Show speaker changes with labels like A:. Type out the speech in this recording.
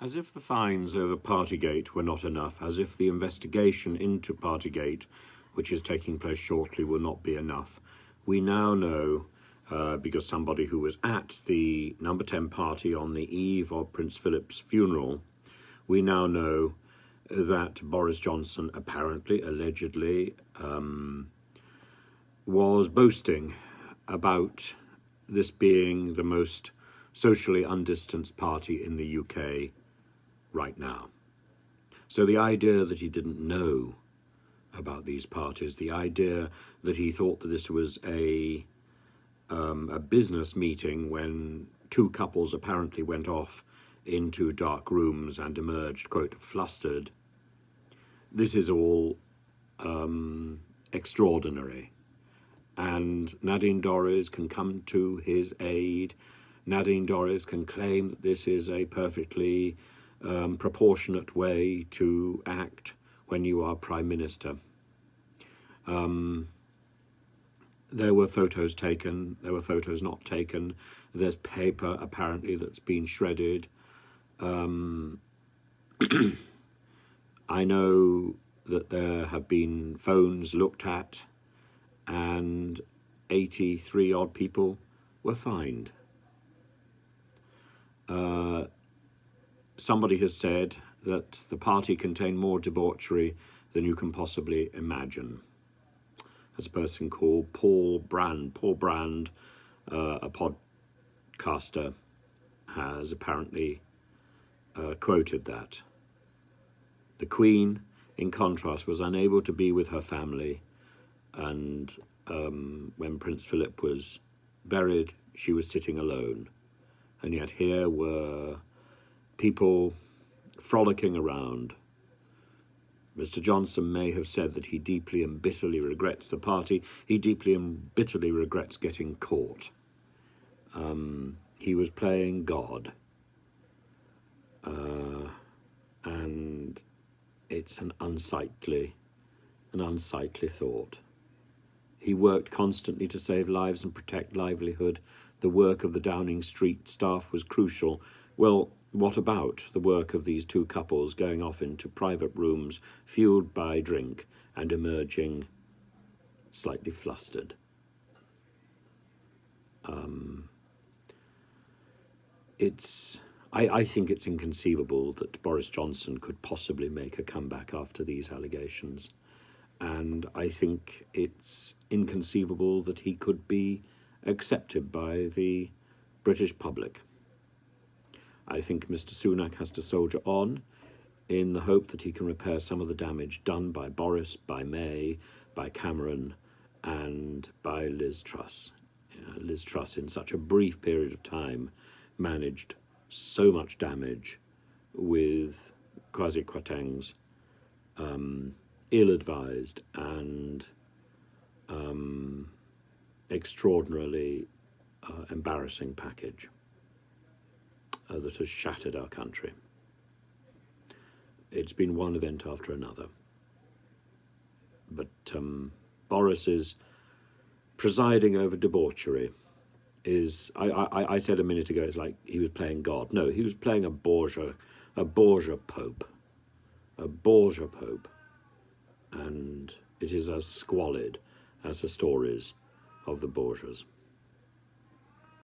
A: As if the fines over Partygate were not enough, as if the investigation into Partygate, which is taking place shortly, will not be enough, we now know, because somebody who was at the number 10 party on the eve of Prince Philip's funeral, we now know that Boris Johnson apparently, allegedly, was boasting about this being the most socially undistanced party in the UK right now. So the idea that he didn't know about these parties, the idea that he thought that this was a business meeting when two couples apparently went off into dark rooms and emerged, quote, flustered, this is all extraordinary. And Nadine Dorries can come to his aid. Nadine Dorries can claim that this is a perfectly proportionate way to act when you are Prime Minister. There were photos taken, there were photos not taken. There's paper apparently that's been shredded. I know that there have been phones looked at and 83 odd people were fined. Somebody has said that the party contained more debauchery than you can possibly imagine. There's a person called Paul Brand. Paul Brand, a podcaster, has apparently quoted that. The Queen, in contrast, was unable to be with her family, and when Prince Philip was buried, she was sitting alone. And yet here were people frolicking around. Mr. Johnson may have said that he deeply and bitterly regrets the party. He deeply and bitterly regrets getting caught. He was playing God. And it's an unsightly thought. He worked constantly to save lives and protect livelihood. The work of the Downing Street staff was crucial. Well, what about the work of these two couples going off into private rooms, fueled by drink, and emerging slightly flustered? I think it's inconceivable that Boris Johnson could possibly make a comeback after these allegations. And I think it's inconceivable that he could be accepted by the British public. I think Mr. Sunak has to soldier on in the hope that he can repair some of the damage done by Boris, by May, by Cameron, and by Liz Truss. Liz Truss, in such a brief period of time, managed so much damage with Kwasi Kwarteng's ill-advised and extraordinarily embarrassing package that has shattered our country. It's been one event after another. But Boris is presiding over debauchery. I said a minute ago, it's like he was playing God. No, he was playing a Borgia Pope. A Borgia Pope. And it is as squalid as the stories of the Borgias.